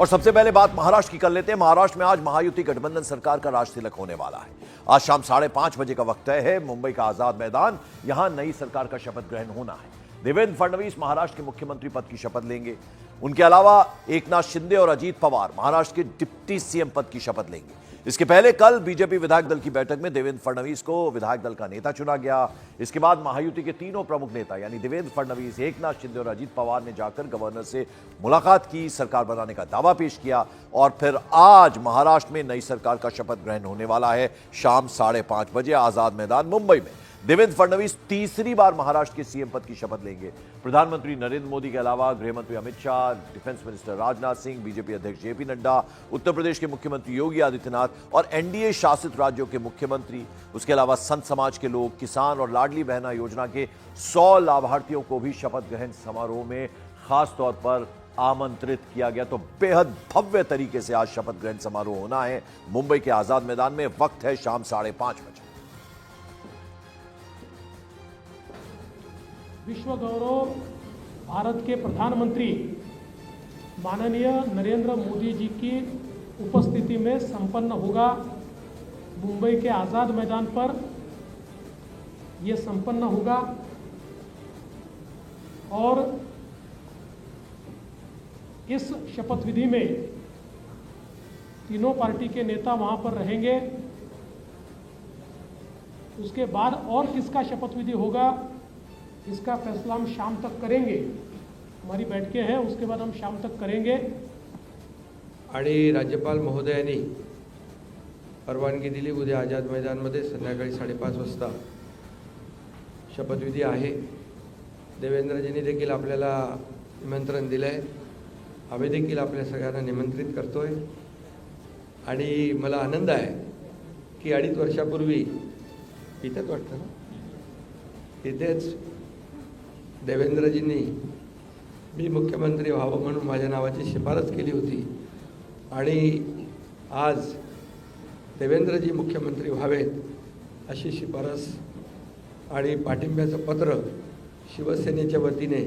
और सबसे पहले बात महाराष्ट्र की कर लेते हैं। महाराष्ट्र में आज महायुति गठबंधन सरकार का राज तिलक होने वाला है। आज शाम 5:30 बजे का वक्त तय है। मुंबई का आजाद मैदान, यहां नई सरकार का शपथ ग्रहण होना है। देवेंद्र फडणवीस महाराष्ट्र के मुख्यमंत्री पद की शपथ लेंगे। उनके अलावा एकनाथ शिंदे और अजीत पवार महाराष्ट्र के डिप्टी सीएम पद की शपथ लेंगे। इसके पहले कल बीजेपी विधायक दल की बैठक में देवेंद्र फडणवीस को विधायक दल का नेता चुना गया। इसके बाद महायुति के तीनों प्रमुख नेता यानी देवेंद्र फडणवीस, एकनाथ शिंदे और अजीत पवार ने जाकर गवर्नर से मुलाकात की, सरकार बनाने का दावा पेश किया और फिर आज महाराष्ट्र में नई सरकार का शपथ ग्रहण होने वाला है। शाम 5:30 बजे आजाद मैदान मुंबई में देवेंद्र फडणवीस तीसरी बार महाराष्ट्र के सीएम पद की शपथ लेंगे। प्रधानमंत्री नरेंद्र मोदी के अलावा गृहमंत्री Amit Shah, defence minister Rajnath Singh, BJP अध्यक्ष जेपी नड्डा, उत्तर प्रदेश के मुख्यमंत्री योगी आदित्यनाथ और एनडीए शासित राज्यों के मुख्यमंत्री, उसके अलावा संत समाज के लोग, किसान और लाडली बहना योजना के 100 लाभार्थियों को भी शपथ ग्रहण समारोह में खास तौर पर आमंत्रित किया गया। तो बेहद भव्य तरीके से आज शपथ ग्रहण समारोह होना है मुंबई के आजाद मैदान में। वक्त है शाम 5:30 बजे। विश्व गौरव भारत के प्रधानमंत्री माननीय नरेंद्र मोदी जी की उपस्थिति में संपन्न होगा। मुंबई के आज़ाद मैदान पर यह संपन्न होगा और इस शपथ विधि में तीनों पार्टी के नेता वहां पर रहेंगे। उसके बाद और किसका शपथ विधि होगा इसका फैसला हम शाम तक करेंगे। हमारी बैठकें हैं, उसके बाद हम शाम तक करेंगे। आणि राज्यपाल महोदयांनी परवानगी दिली। उद्या आझाद मैदानमध्ये संध्याकाळी 5:30 वाजता शपथविधी आहे। देवेंद्रजींनी देखील आपल्याला निमंत्रण दिलं आहे। आम्ही देखील आपल्या सगळ्यांना निमंत्रित करतोय आणि मला आनंद आहे की 2.5 वर्षापूर्वी इथेच वाटतं ना, इथेच देवेंद्रजींनी मी मुख्यमंत्री व्हावं म्हणून माझ्या नावाची शिफारस केली होती आणि आज देवेंद्रजी मुख्यमंत्री व्हावेत अशी शिफारस आणि पाठिंब्याचं पत्र शिवसेनेच्या वतीने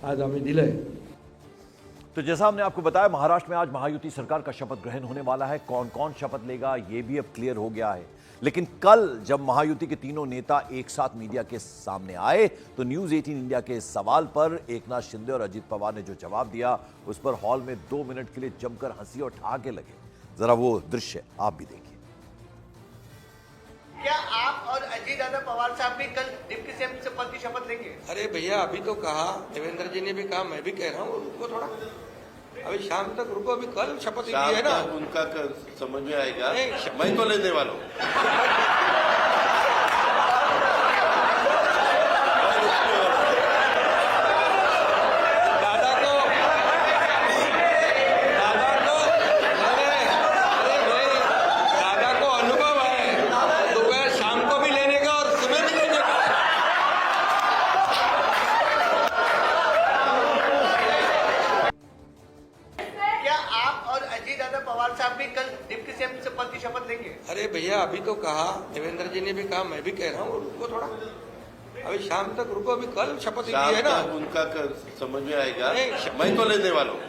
आज आम्ही दिलंय। तो जैसा हमने आपको बताया, महाराष्ट्र में आज महायुति सरकार का शपथ ग्रहण होने वाला है। कौन कौन शपथ लेगा यह भी अब क्लियर हो गया है। लेकिन कल जब महायुति के तीनों नेता एक साथ मीडिया के सामने आए तो न्यूज 18 इंडिया के सवाल पर एकनाथ शिंदे और अजीत पवार ने जो जवाब दिया उस पर हॉल में 2 मिनट के लिए जमकर हंसी और ठहाके लगे। जरा वो दृश्य आप भी देखिए। क्या आप और अजीत दादा पवार साहब भी कल डिप्टी सीएम पद की शपथ लेंगे? अरे भैया, अभी तो कहा, देवेंद्र जी ने भी कहा, मैं भी कह रहा हूँ, रुको थोड़ा, अभी शाम तक रुको। अभी कल शपथ ली है ना, उनका समझ में आएगा। मैं तो लेने वाला हूँ। दादा को अनुभव है, दोपहर शाम को भी लेने का और सुबह भी लेने का। दादा पवार साहब भी कल डिप्टी सीएम पद की शपथ लेंगे? अरे भैया, अभी तो कहा, देवेंद्र जी ने भी कहा, मैं भी कह रहा हूँ, रुको थोड़ा, अभी शाम तक रुको। अभी कल शपथ ली है ना, उनका समझ में आएगा। मैं तो लेने वाला हूँ।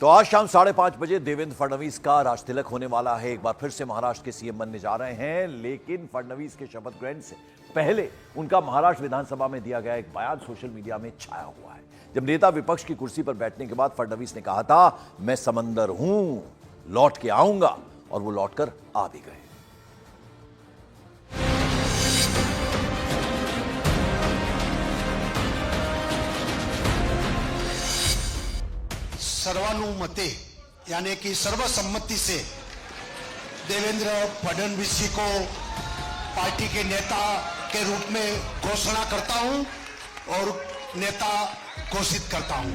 तो आज शाम 5:30 बजे देवेंद्र फडणवीस का राज तिलक होने वाला है। एक बार फिर से महाराष्ट्र के सीएम बनने जा रहे हैं। लेकिन फडणवीस के शपथ ग्रहण से पहले उनका महाराष्ट्र विधानसभा में दिया गया एक बयान सोशल मीडिया में छाया हुआ है। जब नेता विपक्ष की कुर्सी पर बैठने के बाद फडणवीस ने कहा था, मैं समंदर हूं, लौट के आऊंगा, और वो लौटकर आ भी गए। सर्वानुमते यानी कि सर्वसम्मति से देवेंद्र फडणवीस जी को पार्टी के नेता के रूप में घोषणा करता हूं और नेता घोषित करता हूं।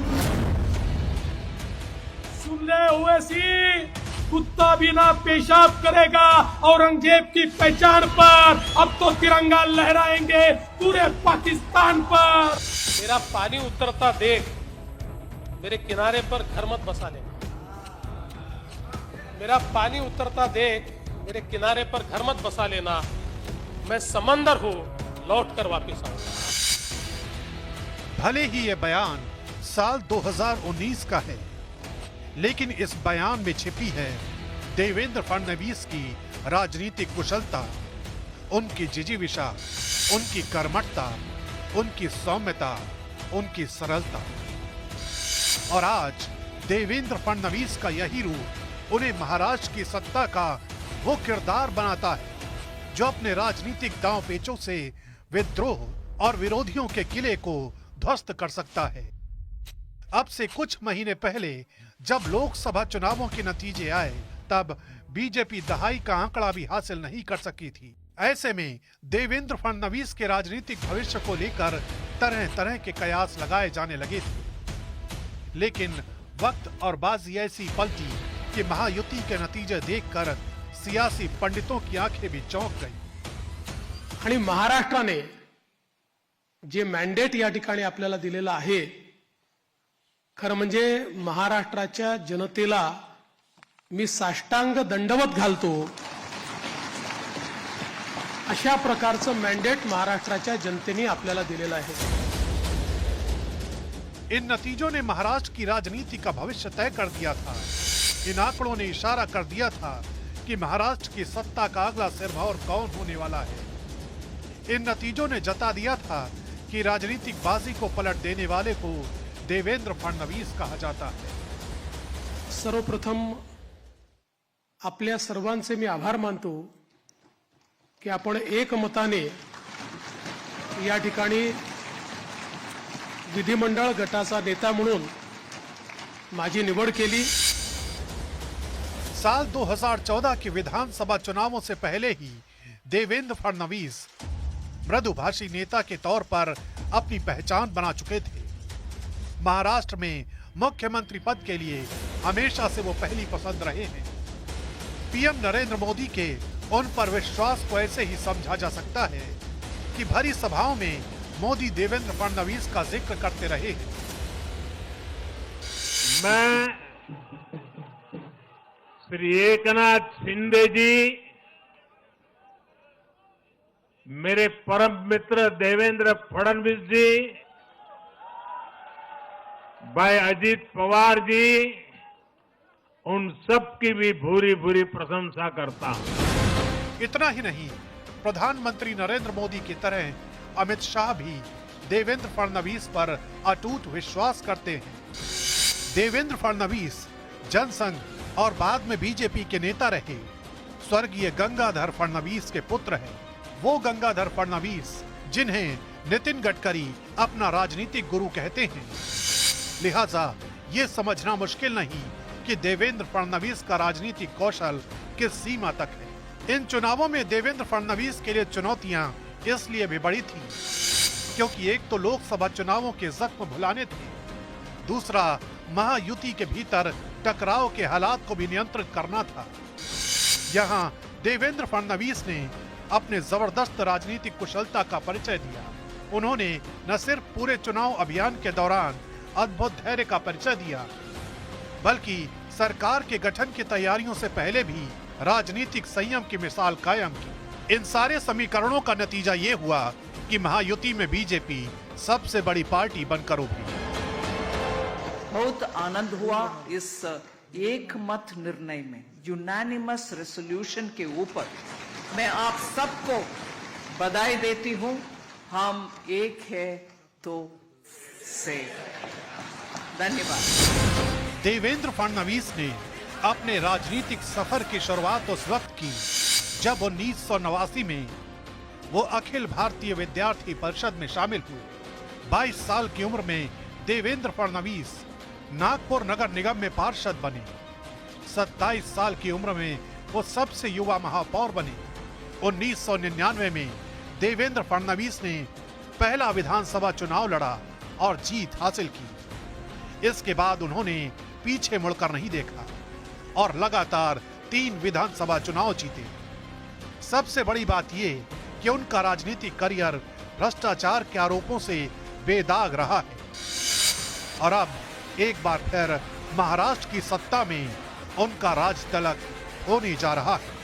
सुन ले ओवैसी, कुत्ता भी ना पेशाब करेगा औरंगजेब की पहचान पर। अब तो तिरंगा लहराएंगे पूरे पाकिस्तान पर। मेरा पानी उतरता देख मेरे किनारे पर घर मत बसा लेना। मेरा पानी उतरता देख मेरे किनारे पर घर मत बसा लेना। मैं समंदर हूं, लौट कर वापिस आऊंगा। भले ही ये बयान साल 2019 का है, लेकिन इस बयान में छिपी है देवेंद्र फडणवीस की राजनीतिक कुशलता, उनकी जिजीविषा, उनकी कर्मठता, उनकी सौम्यता, उनकी सरलता। और आज देवेंद्र फडणवीस का यही रूप उन्हें महाराष्ट्र की सत्ता का वो किरदार बनाता है जो अपने राजनीतिक दांव पेचों से विद्रोह और विरोधियों के किले को ध्वस्त कर सकता है। अब से कुछ महीने पहले जब लोकसभा चुनावों के नतीजे आए, तब बीजेपी दहाई का आंकड़ा भी हासिल नहीं कर सकी थी। ऐसे में देवेंद्र फडणवीस के राजनीतिक भविष्य को लेकर तरह तरह के कयास लगाए जाने लगे थे, लेकिन वक्त और बाजी ऐसी पलटी कि महायुति के नतीजे देखकर सियासी पंडितों की आंखें भी चौंक गई। आणि महाराष्ट्राने जे मॅन्डेट या ठिकाणी आपल्याला दिलेलं आहे, खरं म्हणजे महाराष्ट्राच्या जनतेला मी साष्टांग दंडवत घालतो, अशा प्रकारचं मॅन्डेट महाराष्ट्राच्या जनतेने आपल्याला दिलेलं आहे। इन नतीजों ने महाराष्ट्र की राजनीति का भविष्य तय कर दिया था। इन आंकड़ों ने इशारा कर दिया था कि महाराष्ट्र की सत्ता का अगला सिरमौर कौन होने वाला है। इन नतीजों ने जता दिया था कि राजनीतिक बाजी को पलट देने वाले को देवेंद्र फडणवीस कहा जाता है। सर्वप्रथम आपल्या सर्वांचे मी आभार मानतो की आपण एकमताने या ठिकाणी विधिमंडळ गटाचा नेता म्हणून माझी निवड केली। साल 2014 के विधानसभा चुनावों से पहले ही देवेंद्र फडणवीस मृदुभाषी नेता के तौर पर अपनी पहचान बना चुके थे। महाराष्ट्र में मुख्यमंत्री पद के लिए हमेशा से वो पहली पसंद रहे हैं। पीएम नरेंद्र मोदी के उन पर विश्वास को ऐसे ही समझा जा सकता है कि भरी सभाओं में मोदी देवेंद्र फडणवीस का जिक्र करते रहे हैं। मैं श्री एकनाथ शिंदे जी, मेरे परम मित्र देवेंद्र फडणवीस जी, भाई अजित पवार जी, उन सब की भी भूरी भूरी प्रशंसा करता हूं। इतना ही नहीं, प्रधानमंत्री नरेंद्र मोदी की तरह अमित शाह भी देवेंद्र फडणवीस पर अटूट विश्वास करते हैं। देवेंद्र फडणवीस जनसंघ और बाद में बीजेपी के नेता रहे। स्वर्गीय गंगाधर फडणवीस के पुत्र हैं। वो गंगाधर फडणवीस जिन्हें नितिन गडकरी अपना राजनीतिक गुरु कहते हैं। लिहाजा ये समझना मुश्किल नहीं कि देवेंद्र फडणवीस का राजनीतिक कौशल किस सीमा तक है। इन चुनावों में देवेंद्र फडणवीस के लिए चुनौतियां इसलिए भी बड़ी थी क्योंकि एक तो लोकसभा चुनावों के जख्म भुलाने थे, दूसरा महायुति के भीतर टकराव के हालात को भी नियंत्रित करना था। यहाँ देवेंद्र फडणवीस ने अपने जबरदस्त राजनीतिक कुशलता का परिचय दिया। उन्होंने न सिर्फ पूरे चुनाव अभियान के दौरान अद्भुत धैर्य का परिचय दिया, बल्कि सरकार के गठन की तैयारियों से पहले भी राजनीतिक संयम की मिसाल कायम की। इन सारे समीकरणों का नतीजा ये हुआ कि महायुति में बीजेपी सबसे बड़ी पार्टी बनकर उभरी। बहुत आनंद हुआ इस एक मत निर्णय में, यूनानिमस रेजोल्यूशन के ऊपर। मैं आप सबको बधाई देती हूं। हम एक है तो से। धन्यवाद। देवेंद्र फडणवीस ने अपने राजनीतिक सफर की शुरुआत उस वक्त की जब 1989 में वो अखिल भारतीय विद्यार्थी परिषद में शामिल हुए। 22 साल की उम्र में देवेंद्र फडणवीस नागपुर नगर निगम में पार्षद बने। 27 साल की उम्र में वो सबसे युवा महापौर बने। 1999 में देवेंद्र फडणवीस ने पहला विधानसभा चुनाव लड़ा और जीत हासिल की। इसके बाद उन्होंने पीछे मुड़कर नहीं देखा। और लगातार 3 विधानसभा चुनाव जीते। सबसे बड़ी बात ये कि उनका राजनीतिक करियर भ्रष्टाचार के आरोपों से बेदाग रहा है और अब एक बार फिर महाराष्ट्र की सत्ता में उनका राज तिलक होने जा रहा है।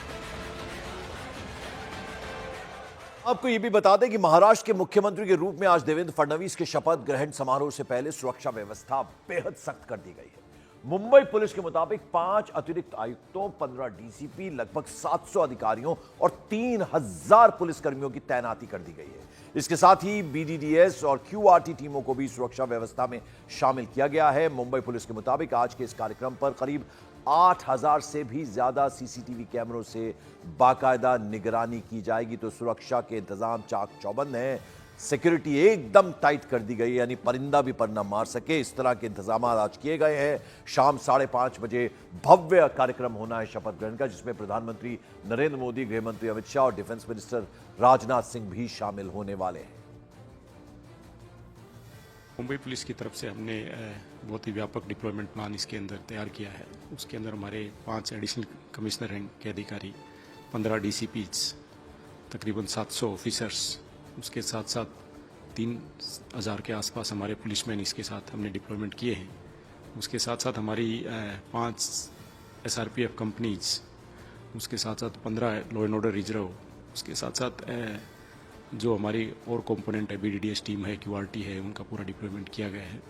आपको यह भी बता दें कि महाराष्ट्र के मुख्यमंत्री के रूप में आज देवेंद्र फडणवीस के शपथ ग्रहण समारोह से पहले सुरक्षा व्यवस्था बेहद सख्त कर दी गई है। मुंबई पुलिस के मुताबिक 5 अतिरिक्त आयुक्तों, 15 डीसीपी, लगभग 700 अधिकारियों और 3000 पुलिसकर्मियों की तैनाती कर दी गई है। इसके साथ ही बीडीडीएस और क्यूआरटी टीमों को भी सुरक्षा व्यवस्था में शामिल किया गया है। मुंबई पुलिस के मुताबिक आज के इस कार्यक्रम पर करीब 8000 से भी ज्यादा सीसीटीवी कैमरों से बाकायदा निगरानी की जाएगी। तो सुरक्षा के इंतजाम चाक चौबंद हैं। सिक्योरिटी एकदम टाइट कर दी गई है, यानी परिंदा भी पर न मार सके, इस तरह के इंतजाम आज किए गए हैं। शाम 5:30 बजे भव्य कार्यक्रम होना है शपथ ग्रहण का, जिसमें प्रधानमंत्री नरेंद्र मोदी, गृह मंत्री अमित शाह और डिफेंस मिनिस्टर राजनाथ सिंह भी शामिल होने वाले हैं। मुंबई पुलिस की तरफ से हमने बहुत ही व्यापक डिप्लॉयमेंट प्लान इसके अंदर तैयार किया है। उसके अंदर हमारे 5 एडिशनल कमिश्नर रैंक के अधिकारी, 15 डीसीपीज, तकरीबन 700 ऑफिसर्स, उसके साथ साथ 3000 के आसपास हमारे पुलिसमैन इसके साथ हमने डिप्लॉयमेंट किए हैं। उसके साथ साथ हमारी 5 SRPF कंपनीज, उसके साथ साथ 15 लॉ एंड ऑर्डर रिजर्व, उसके साथ साथ जो हमारी और कंपोनेंट है, बीडीडीएस टीम है, क्यूआरटी है, उनका पूरा डिप्लॉयमेंट किया गया है।